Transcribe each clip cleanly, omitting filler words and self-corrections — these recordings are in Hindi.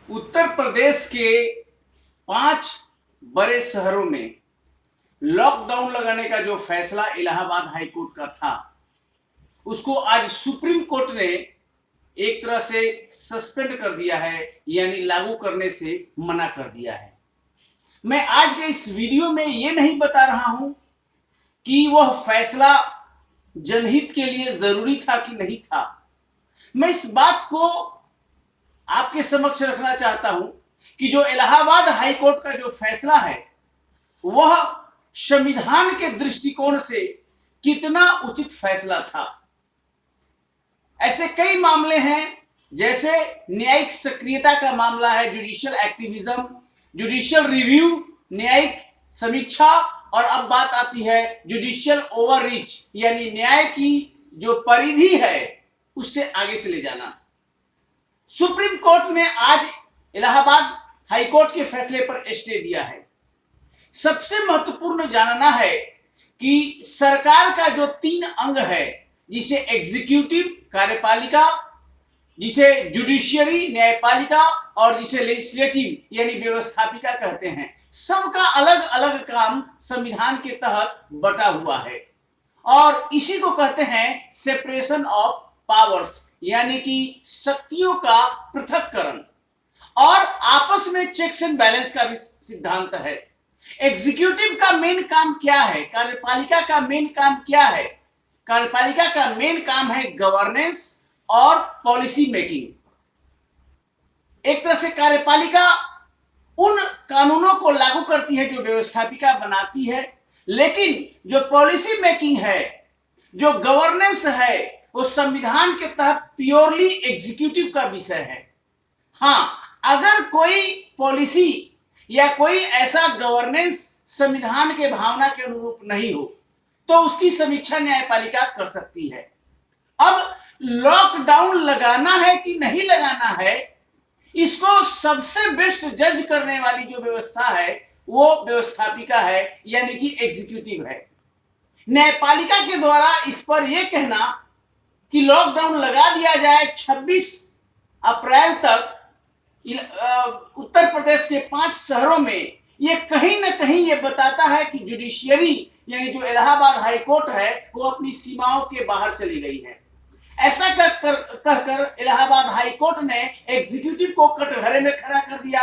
उत्तर प्रदेश के 5 बड़े शहरों में लॉकडाउन लगाने का जो फैसला इलाहाबाद हाई कोर्ट का था, उसको आज सुप्रीम कोर्ट ने एक तरह से सस्पेंड कर दिया है, यानी लागू करने से मना कर दिया है। मैं आज के इस वीडियो में यह नहीं बता रहा हूं कि वह फैसला जनहित के लिए जरूरी था कि नहीं था। मैं इस बात को आपके समक्ष रखना चाहता हूं कि जो इलाहाबाद हाई कोर्ट का जो फैसला है वह संविधान के दृष्टिकोण से कितना उचित फैसला था। ऐसे कई मामले हैं, जैसे न्यायिक सक्रियता का मामला है, जुडिशियल एक्टिविज्म, जुडिशियल रिव्यू, न्यायिक समीक्षा, और अब बात आती है जुडिशियल ओवररीच, यानी न्याय की जो परिधि है उससे आगे चले जाना। सुप्रीम कोर्ट ने आज इलाहाबाद हाई कोर्ट के फैसले पर स्टे दिया है। सबसे महत्वपूर्ण जानना है कि सरकार का जो 3 अंग है, जिसे एग्जीक्यूटिव कार्यपालिका, जिसे जुडिशियरी न्यायपालिका, और जिसे लेजिस्लेटिव यानी व्यवस्थापिका कहते हैं, सबका अलग अलग काम संविधान के तहत बटा हुआ है और इसी को कहते हैं सेपरेशन ऑफ पावर्स, यानी कि शक्तियों का पृथक्करण, और आपस में चेक्स एंड बैलेंस का भी सिद्धांत है। एग्जीक्यूटिव का मेन काम क्या है, कार्यपालिका का मेन काम क्या है? कार्यपालिका का मेन काम है गवर्नेंस और पॉलिसी मेकिंग। एक तरह से कार्यपालिका उन कानूनों को लागू करती है जो व्यवस्थापिका बनाती है, लेकिन जो पॉलिसी मेकिंग है, जो गवर्नेंस है, वो संविधान के तहत प्योरली एग्जीक्यूटिव का विषय है। हाँ, अगर कोई पॉलिसी या कोई ऐसा गवर्नेंस संविधान के भावना के अनुरूप नहीं हो तो उसकी समीक्षा न्यायपालिका कर सकती है। अब लॉकडाउन लगाना है कि नहीं लगाना है, इसको सबसे बेस्ट जज करने वाली जो व्यवस्था है वो व्यवस्थापिका है, यानी कि एग्जीक्यूटिव है। न्यायपालिका के द्वारा इस पर यह कहना कि लॉकडाउन लगा दिया जाए 26 अप्रैल तक उत्तर प्रदेश के 5 शहरों में, ये कहीं ना कहीं ये बताता है कि जुडिशियरी यानी जो इलाहाबाद हाई कोर्ट है वो अपनी सीमाओं के बाहर चली गई है। ऐसा कहकर इलाहाबाद हाई कोर्ट ने एग्जीक्यूटिव को कटघरे में खड़ा कर दिया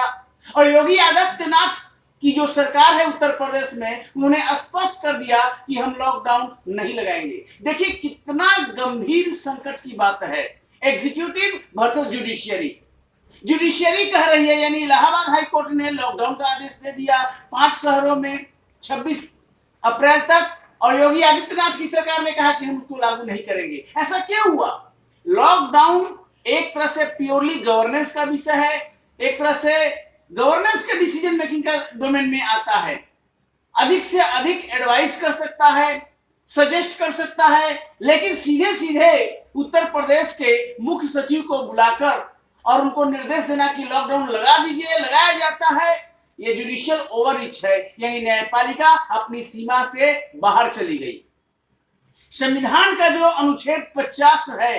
और योगी आदित्यनाथ की जो सरकार है उत्तर प्रदेश में, उन्होंने स्पष्ट कर दिया कि हम लॉकडाउन नहीं लगाएंगे। देखिए कितना गंभीर संकट की बात है। Executive versus judiciary. जुडिशियरी कह रही है, यानी इलाहाबाद हाई कोर्ट ने लॉकडाउन का आदेश दे दिया 5 शहरों में 26 अप्रैल तक, और योगी आदित्यनाथ की सरकार ने कहा कि हम उसको लागू नहीं करेंगे। ऐसा क्यों हुआ? लॉकडाउन एक तरह से प्योरली गवर्नेंस का विषय है, एक तरह से गवर्नेंस के डिसीजन मेकिंग का डोमेन में आता है। अधिक से अधिक एडवाइस कर सकता है, सजेस्ट कर सकता है, लेकिन सीधे सीधे उत्तर प्रदेश के मुख्य सचिव को बुलाकर और उनको निर्देश देना कि लॉकडाउन लगा दीजिए, लगाया जाता है, यह जुडिशियल ओवररीच है, यानी न्यायपालिका अपनी सीमा से बाहर चली गई। संविधान का जो अनुच्छेद 50 है,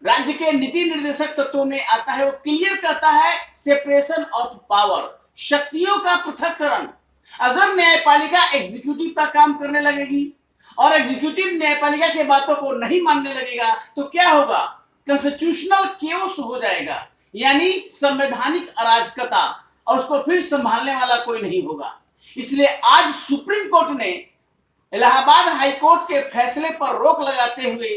राज्य के नीति निर्देशक तत्वों में आता है, वो क्लियर करता है सेपरेशन ऑफ पावर, शक्तियों का पृथक्करण। अगर न्यायपालिका एग्जीक्यूटिव का काम करने लगेगी और एग्जीक्यूटिव न्यायपालिका के बातों को नहीं मानने लगेगा तो क्या होगा? कॉन्स्टिट्यूशनल केओस हो जाएगा, यानी संवैधानिक अराजकता, और उसको फिर संभालने वाला कोई नहीं होगा। इसलिए आज सुप्रीम कोर्ट ने इलाहाबाद हाई कोर्ट के फैसले पर रोक लगाते हुए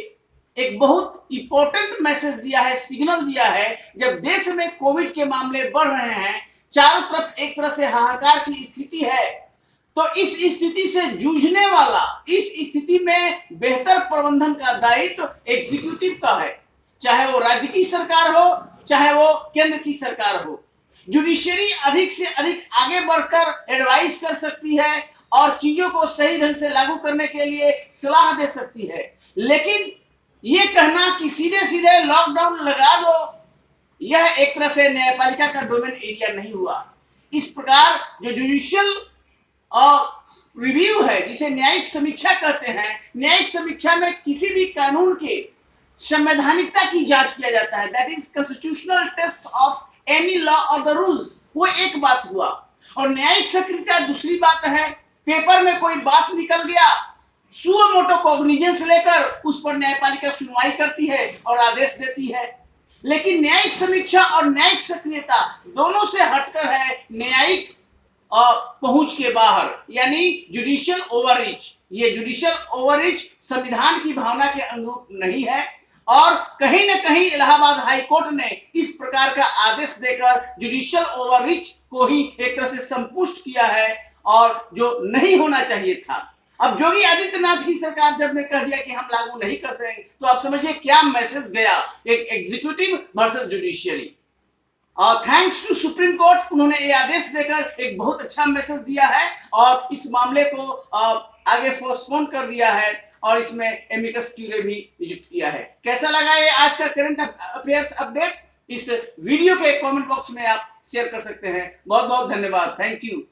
एक बहुत इंपॉर्टेंट मैसेज दिया है, सिग्नल दिया है। जब देश में कोविड के मामले बढ़ रहे हैं, चारों तरफ एक तरह से हाहाकार की स्थिति है, तो इस स्थिति से जूझने वाला, इस स्थिति में बेहतर प्रबंधन का दायित्व एग्जीक्यूटिव का है, चाहे वो राज्य की सरकार हो, चाहे वो केंद्र की सरकार हो। जुडिशियरी अधिक से अधिक आगे बढ़कर एडवाइस कर सकती है और चीजों को सही ढंग से लागू करने के लिए सलाह दे सकती है, लेकिन यह कहना कि सीधे सीधे लॉकडाउन लगा दो, यह एक तरह से न्यायपालिका का डोमेन एरिया नहीं हुआ। इस प्रकार जो जुडिशियल रिव्यू है, जिसे न्यायिक समीक्षा कहते हैं, न्यायिक समीक्षा में किसी भी कानून के संवैधानिकता की जांच किया जाता है। That is constitutional test of any law और द रूल्स, वो एक बात हुआ। और न्यायिक सक्रियता दूसरी बात है, पेपर में कोई बात निकल गया, सुओ मोटो कॉग्निजेंस लेकर उस पर न्यायपालिका सुनवाई करती है और आदेश देती है। लेकिन न्यायिक समीक्षा और न्यायिक सक्रियता दोनों से हटकर है न्यायिक पहुंच के बाहर, यानी जुडिशियल ओवररीच। ये जुडिशियल ओवररीच संविधान की भावना के अनुरूप नहीं है और कहीं न कहीं इलाहाबाद हाई कोर्ट ने इस प्रकार का आदेश देकर जुडिशियल ओवररीच को ही एक तरह से संपुष्ट किया है और जो नहीं होना चाहिए था। अब योगी आदित्यनाथ की सरकार जब ने कह दिया कि हम लागू नहीं कर सकेंगे, तो आप समझिए क्या मैसेज गया एक executive versus judiciary. Thanks to Supreme Court, उन्होंने ये आदेश देकर एक बहुत अच्छा मैसेज दिया है और इस मामले को आगे पोस्टपोन कर दिया है और इसमें एमिकस क्यूरे भी नियुक्त किया है। कैसा लगा ये आज का करंट अफेयर्स अपडेट? इस वीडियो के कमेंट बॉक्स में आप शेयर कर सकते हैं। बहुत बहुत धन्यवाद, थैंक यू।